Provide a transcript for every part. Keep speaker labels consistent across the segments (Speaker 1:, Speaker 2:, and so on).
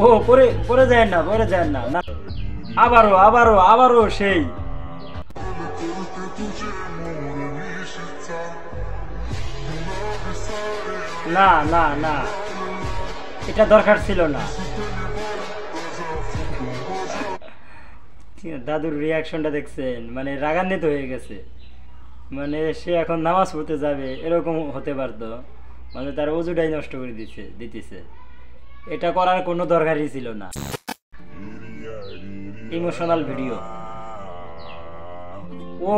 Speaker 1: ও পরে পরে যায় না, পরে যায় না না, আবারও আবারও আবারও সেই। না না না, এটা দরকার ছিল না। দাদুর রিয়াকশনটা দেখছেন, মানে রাগান্বিত হয়ে গেছে, মানে সে এখন নামাজ পড়তে যাবে এরকম হতে পারতো, মানে তার অজুটাই নষ্ট করে দিতেছে। এটা করার কোনো দরকারই ছিল না। Emotional video. ও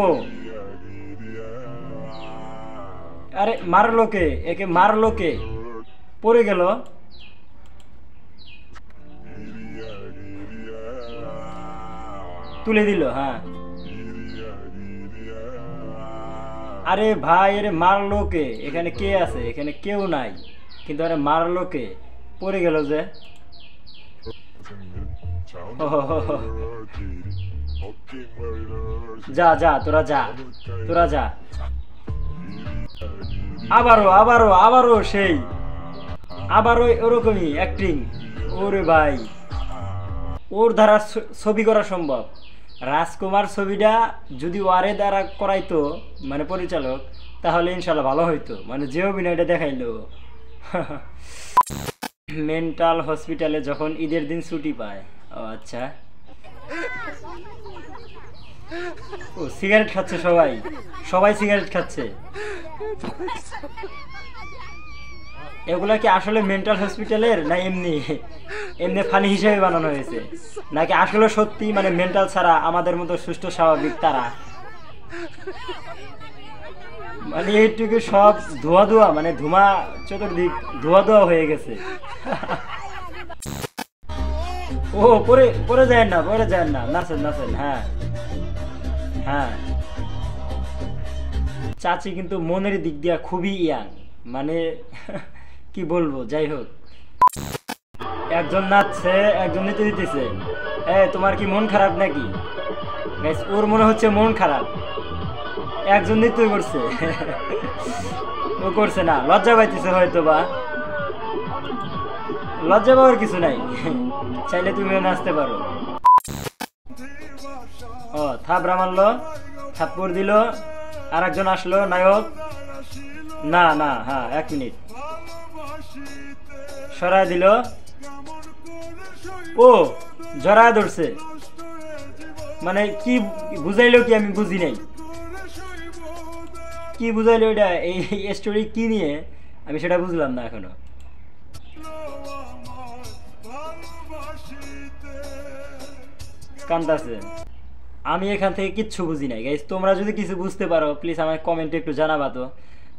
Speaker 1: আরে মারলো কে, একে মারলো কে? পড়ে গেল। তুলে দিল, হ্যাঁ। আরে ভাই, আরে মারলো কে? এখানে কে আছে? এখানে কেউ নাই, কিন্তু আরে মারলো কে? পড়ে গেল যে। যা যা, তোরা যা, তোরা যা। আবারও আবারও আবারও সেই, আবারও ওরকমই অ্যাক্টিং। ওরে ভাই, ওর দ্বারা ছবি করা সম্ভব। রাজকুমার ছবিটা যদি ওয়ারে দ্বারা করাইতো মানে পরিচালক, তাহলে ইনশাল্লাহ ভালো হইতো, মানে যে অভিনয়টা দেখাইলো। মেন্টাল হসপিটালে যখন ঈদের দিন ছুটি পায়। ও আচ্ছা, ও সিগারেট খাচ্ছে সবাই, সবাই সিগারেট খাচ্ছে। এগুলা কি আসলে মেন্টাল হসপিটালের, না এমনি এমনি ফানি হিসেবে বানানো হয়েছে, নাকি আসলে সত্যি মানে মেন্টাল ছাড়া আমাদের মতো সুস্থ স্বাভাবিক তারা? মানে এইটুকু সব ধোয়া ধোয়া, মানে ধুমা, চতুর্দিক ধোয়া ধোয়া হয়ে গেছে। ও পরে পরে যায় না, পরে যায় না, নাচেন নাচেন, হ্যাঁ হ্যাঁ। চাচি কিন্তু মনের দিক দিয়া খুবই ইয়াং, মানে কি বলবো, যাই হোক। একজন নাচছে, একজন নিতে দিতেছে। তোমার কি মন খারাপ নাকি? ওর মনে হচ্ছে মন খারাপ, একজন নৃত্য করছে। ও করছে না, লজ্জা পাইতেছে হয়তো বা। লজ্জা পাওয়ার কিছু নাই, চাইলে তুমিও নাচতে পারো। ও থাপড়া মারলো, থাপ্পড় দিল, আর একজন আসলো নায়ক। না না, হ্যাঁ 1 মিনিট, সরাই দিল। ও জড়ায় ধরছে, মানে কি বুঝাইলো কি আমি বুঝি নাই, কি বুঝাইলো এটা, এই স্টোরি কি নিয়ে আমি সেটা বুঝলাম না এখনো। কান্দাছে, আমি এখান থেকে কিচ্ছু বুঝি নাই গাইস। তোমরা যদি কিছু বুঝতে পারো প্লিজ আমাকে কমেন্টে একটু জানাবা তো।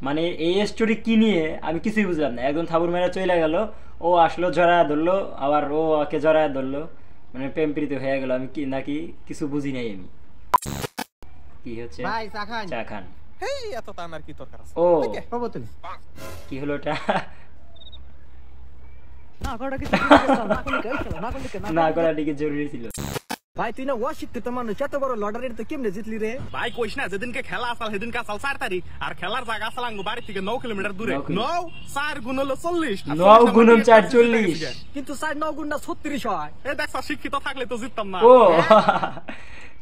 Speaker 1: মানে এই স্টোরি কি নিয়ে আমি কিছুই বুঝলাম না। একদম থাবুর মেরা চলে গেল, ও আসলো জড়ায় ধরলো, আবার ও ওকে জড়ায় ধরলো, মানে প্রেম প্রীত হয়ে গেল। আমি কি নাকি কিছু বুঝি নাই আমি। কি হচ্ছে? চা খান। ও কি হলো এটা? না করাটা কি জরুরি ছিল?
Speaker 2: ভাই তুই না অশিক্ষিত মানুষ, এত বড় লটারির তো কেমনে জিতলি রে?
Speaker 3: ভাই কইস না, যেদিনকে খেলা আসাল সেদিনকে আসাল 4 তারিখ, আর খেলার জায়গা আসাল আঙ্গু বাড়ি থেকে 9 কিলোমিটার দূরে। 9 4 গুণ হলো 40,
Speaker 1: 9 গুণ 4 40,
Speaker 2: কিন্তু 4 9 গুণ না 36 হয়।
Speaker 3: এই দেখছ, শিক্ষিত থাকলে তো জিততাম না।
Speaker 1: ও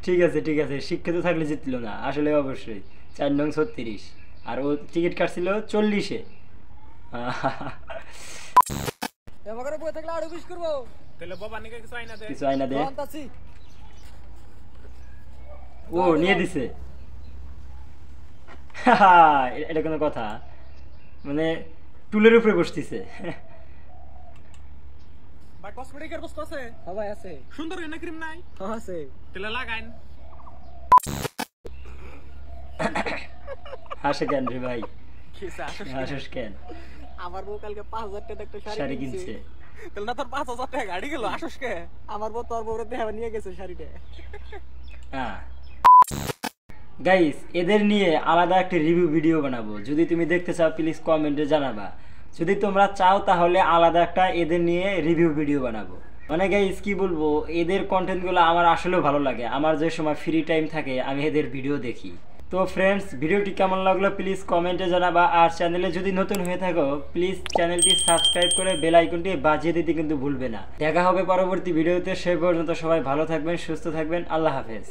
Speaker 1: ঠিক আছে ঠিক আছে, শিক্ষিত থাকলে জিতলো না আসলে, অবশ্যই 4 নং 36, আর ও টিকিট কাটছিল 40-এ।
Speaker 2: এবারে বই থাকলে আরো 20 করব।
Speaker 3: তাহলে বাবা নিকে কিছু আইনা দে,
Speaker 1: কিছু আইনা দে।
Speaker 2: আনতাছি।
Speaker 1: ও নিয়ে দিছে। এটা কোনো কথা? মানে টুলের উপরে বসতিছে।
Speaker 3: ভাই কসমেটিকের বস্তু আছে?
Speaker 2: হ্যাঁ ভাই আছে।
Speaker 3: সুন্দর এনে ক্রিম নাই?
Speaker 2: হ্যাঁ আছে।
Speaker 3: তাহলে লাগাইন।
Speaker 1: হাসে কেন রে ভাই?
Speaker 3: কিসে
Speaker 1: হাসিস কেন?
Speaker 2: আমার বউ কালকে 5000 টাকা একটা
Speaker 1: শাড়ি কিনছে।
Speaker 3: তাহলে না তোর 5000 টাকা গাড়ি গেল, আসুস কে?
Speaker 2: আমার বউ তোর বউরে দেখাবে নিয়ে গেছে শাড়িটা।
Speaker 1: হ্যাঁ গাইস, এদের নিয়ে আলাদা একটা রিভিউ ভিডিও বানাবো, যদি তুমি দেখতে চাও প্লিজ কমেন্টে জানাবা। যদি তোমরা চাও তাহলে আলাদা একটা এদের নিয়ে রিভিউ ভিডিও বানাবো। মানে গাইস কি বলবো, এদের কন্টেন্টগুলো আমার আসলেও ভালো লাগে। আমার যে সময় ফ্রি টাইম থাকে আমি এদের ভিডিও দেখি। তো ফ্রেন্ডস ভিডিওটি কেমন লাগলো প্লিজ কমেন্টে জানাবা, আর চ্যানেলে যদি নতুন হয়ে থাকো প্লিজ চ্যানেলটি সাবস্ক্রাইব করে বেল আইকনটি বাজিয়ে দিতে কিন্তু ভুলবে না। দেখা হবে পরবর্তী ভিডিওতে, সেই পর্যন্ত সবাই ভালো থাকবেন, সুস্থ থাকবেন, আল্লাহ হাফেজ।